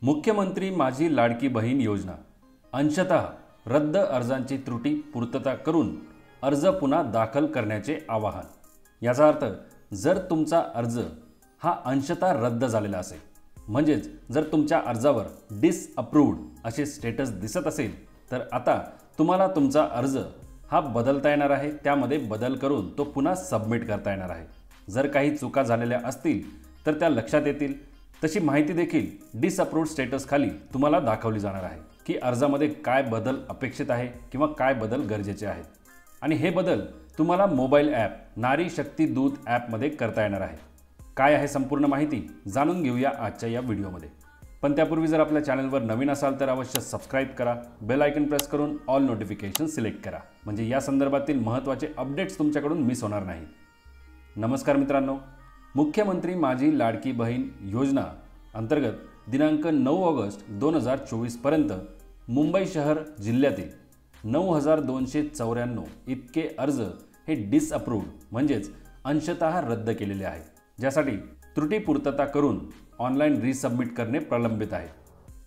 मुख्यमंत्री माझी लाडकी बहीण योजना अंशतः रद्द अर्जांची त्रुटी पूर्तता करून अर्ज पुन्हा दाखल करण्याचे आवाहन। याचा अर्थ जर तुमचा अर्ज हा अंशतः रद्द झालेला असेल म्हणजेच जर तुमच्या अर्जावर डिसअप्रूव्ड असे स्टेटस दिसत असेल तर आता तुम्हाला तुमचा अर्ज हा बदलता येणार आहे। त्यामध्ये बदल करून तो पुन्हा सबमिट करता येणार आहे। जर काही चुका झालेल्या असतील तर त्या लक्षात येतील। तशी माहिती देखील डिसअप्रूव्ड स्टेटस खाली तुम्हाला दाखवली जाणार आहे की अर्जामध्ये काय बदल अपेक्षित आहे किंवा काय बदल गरजेचे आहेत आणि हे बदल तुम्हाला मोबाईल ॲप नारी शक्ती दूत ॲपमध्ये करता येणार आहे। काय आहे संपूर्ण माहिती जाणून घेऊया आजच्या या व्हिडिओमध्ये। पण त्यापूर्वी जर आपल्या चॅनलवर नवीन असाल तर अवश्य सबस्क्राइब करा, बेल आयकॉन प्रेस करून ऑल नोटिफिकेशन सिलेक्ट करा म्हणजे या संदर्भातील महत्त्वाचे अपडेट्स तुमच्याकडून मिस होणार नाहीत। नमस्कार मित्रांनो, मुख्यमंत्री माझी लाडकी बहीण योजना अंतर्गत दिनांक 9 ऑगस्ट 2024 पर्यंत मुंबई शहर जिल्ह्यातील 9294 इतके अर्ज हे डिसअप्रूव्ड म्हणजेच अंशतः रद्द केलेले आहेत, ज्यासाठी त्रुटी पूर्तता करून ऑनलाईन रिसबमिट करणे प्रलंबित आहे।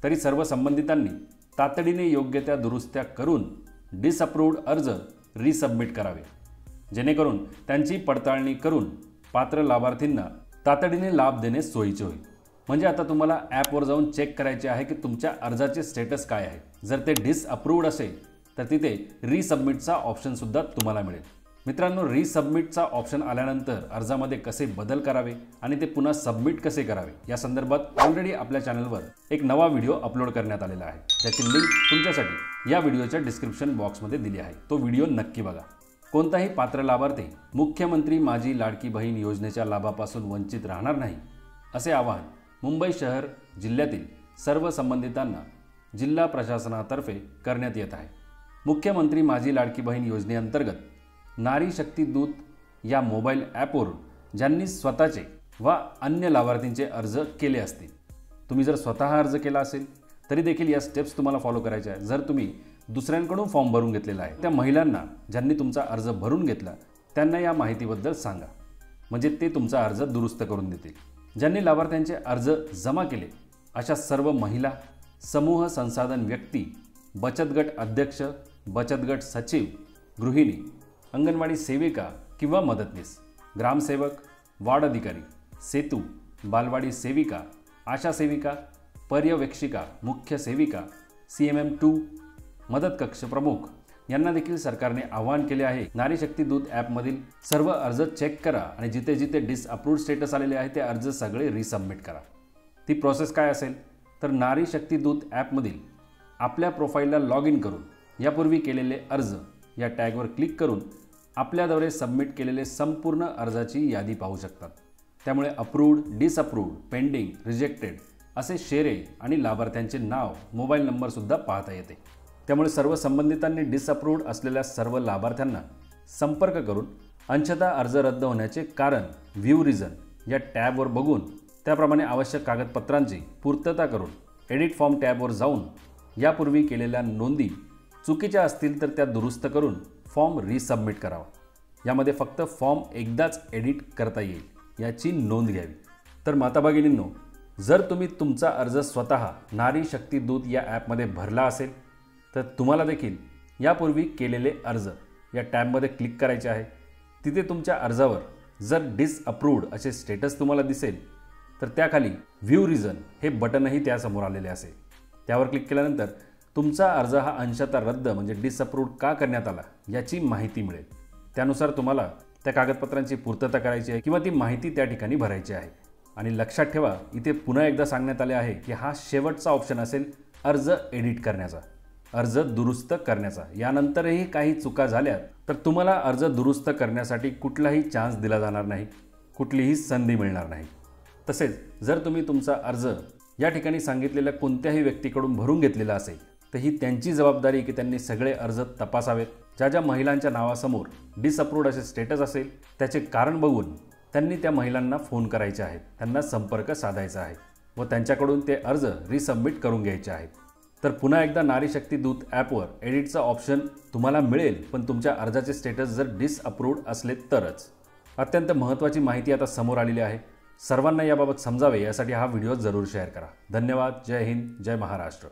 तरी सर्व संबंधितांनी तातडीने योग्य त्या दुरुस्त्या करून डिसअप्रूव्ड अर्ज रिसबमिट करावे, जेणेकरून त्यांची पडताळणी करून पात्र लाभार्थींना तातडीने लाभ देणे सोयीचे होईल। म्हणजे आता तुम्हाला ॲपवर जाऊन चेक करायचे आहे की तुमच्या अर्जाचे स्टेटस काय आहे। जर ते डिसअप्रूव्ड असेल तर तिथे रिसबमिटचा ऑप्शन सुद्धा तुम्हाला मिळेल। मित्रांनो, रिसबमिटचा ऑप्शन आल्यानंतर अर्जामध्ये कसे बदल करावे आणि ते पुन्हा सबमिट कसे करावे या संदर्भात ऑलरेडी आपल्या चॅनलवर एक नवा व्हिडिओ अपलोड करण्यात आलेला आहे, ज्याची लिंक तुमच्यासाठी या व्हिडिओच्या डिस्क्रिप्शन बॉक्समध्ये दिली आहे। तो व्हिडिओ नक्की बघा। कोणताही पात्र लाभार्थी मुख्यमंत्री माझी लाडकी बहीण योजनेच्या लाभापासून वंचित राहणार नाही असे आवाहन मुंबई शहर जिल्ह्यातील सर्व संबंधितांना जिल्हा प्रशासनातर्फे करण्यात येत आहे। मुख्यमंत्री माझी लाडकी बहीण योजनेअंतर्गत नारी शक्ती दूत या मोबाईल ॲपवरून ज्यांनी स्वतःचे व अन्य लाभार्थींचे अर्ज केले असतील, तुम्ही जर स्वतः अर्ज केला असेल तरी देखील या स्टेप्स तुम्हाला फॉलो करायच्या आहेत। जर तुम्ही दुसऱ्यांकडून फॉर्म भरून घेतलेला आहे, त्या महिलांना ज्यांनी तुमचा अर्ज भरून घेतला त्यांना या माहितीबद्दल सांगा, म्हणजे ते तुमचा अर्ज दुरुस्त करून देतील। ज्यांनी लाभार्थ्यांचे अर्ज जमा केले अशा सर्व महिला, समूह संसाधन व्यक्ती, बचत गट अध्यक्ष, बचत गट सचिव, गृहिणी, अंगणवाडी सेविका किंवा मदतनीस, ग्रामसेवक, वार्ड अधिकारी, सेतू, बालवाडी सेविका, आशा सेविका, पर्यवेक्षिका, मुख्य सेविका, CMM2, मदत कक्ष प्रमुख यांना देखील सरकारने आवाहन केले आहे। नारी शक्ती दूत ॲपमधील सर्व अर्ज चेक करा आणि जिथे जिथे डिसअप्रूव्ड स्टेटस आलेले आहे ते अर्ज सगळे रिसबमिट करा। ती प्रोसेस काय असेल तर नारी शक्ती दूत ॲपमधील आपल्या प्रोफाईलला लॉग इन करून यापूर्वी केलेले अर्ज या टॅगवर क्लिक करून आपल्याद्वारे सबमिट केलेले संपूर्ण अर्जाची यादी पाहू शकतात। त्यामुळे अप्रूव्ड, डिसअप्रूव्ड, पेंडिंग, रिजेक्टेड असे शेरे आणि लाभार्थ्यांचे नाव, मोबाईल नंबरसुद्धा पाहता येते। त्यामुळे सर्व संबंधितांनी डिसअप्रूव्ड असलेल्या सर्व लाभार्थ्यांना संपर्क करून अंशतः अर्ज रद्द होण्याचे कारण व्ह्यू रिझन या टॅबवर बघून त्याप्रमाणे आवश्यक कागदपत्रांची पूर्तता करून एडिट फॉर्म टॅबवर जाऊन यापूर्वी केलेल्या नोंदी चुकीच्या असतील तर त्या दुरुस्त करून फॉर्म रिसबमिट करावा। यामध्ये फक्त फॉर्म एकदाच एडिट करता येईल याची नोंद घ्यावी। तर माता भगिनींनो, जर तुम्ही तुमचा अर्ज स्वतः नारी शक्ती दूत या ॲपमध्ये भरला असेल तर तुम्हाला देखील यापूर्वी केलेले अर्ज या टॅबमध्ये क्लिक करायचे आहे। तिथे तुमच्या अर्जावर जर डिसअप्रूव्ड असे स्टेटस तुम्हाला दिसेल तर त्याखाली व्ह्यू रिझन हे बटनही त्यासमोर आलेले असेल। त्यावर क्लिक केल्यानंतर तुमचा अर्ज हा अंशतः रद्द म्हणजे डिसअप्रूव्ड का करण्यात आला याची माहिती मिळेल। त्यानुसार तुम्हाला त्या कागदपत्रांची पूर्तता करायची आहे किंवा ती माहिती त्या ठिकाणी भरायची आहे। आणि लक्षात ठेवा, इथे पुन्हा एकदा सांगण्यात आले आहे की हा शेवटचा ऑप्शन असेल अर्ज एडिट करण्याचा, अर्ज दुरुस्त करण्याचा। यानंतरही काही चुका झाल्या तर तुम्हाला अर्ज दुरुस्त करण्यासाठी कुठलाही चान्स दिला जाणार नाही, कुठलीही संधी मिळणार नाही। तसेच जर तुम्ही तुमचा अर्ज या ठिकाणी सांगितलेल्या कोणत्याही व्यक्तीकडून भरून घेतलेला असेल तर ही त्यांची जबाबदारी की त्यांनी सगळे अर्ज तपासावेत। ज्या ज्या महिलांच्या नावासमोर डिसअप्रूव्ड असे स्टेटस असेल त्याचे कारण बघून त्यांनी त्या महिलांना फोन करायचे आहेत, त्यांना संपर्क साधायचा आहे व त्यांच्याकडून ते अर्ज रिसबमिट करून घ्यायचे आहेत। तर पुन्हा एकदा नारी शक्ती दूत ॲपवर एडिटचा ऑप्शन तुम्हाला मिळेल, पण तुमच्या अर्जाचे स्टेटस जर डिसअप्रूव्ड असले तरच। अत्यंत महत्त्वाची माहिती आता समोर आलेली आहे। सर्वांना याबाबत समजावे यासाठी हा व्हिडिओ जरूर शेअर करा. धन्यवाद. जय हिंद. जय महाराष्ट्र.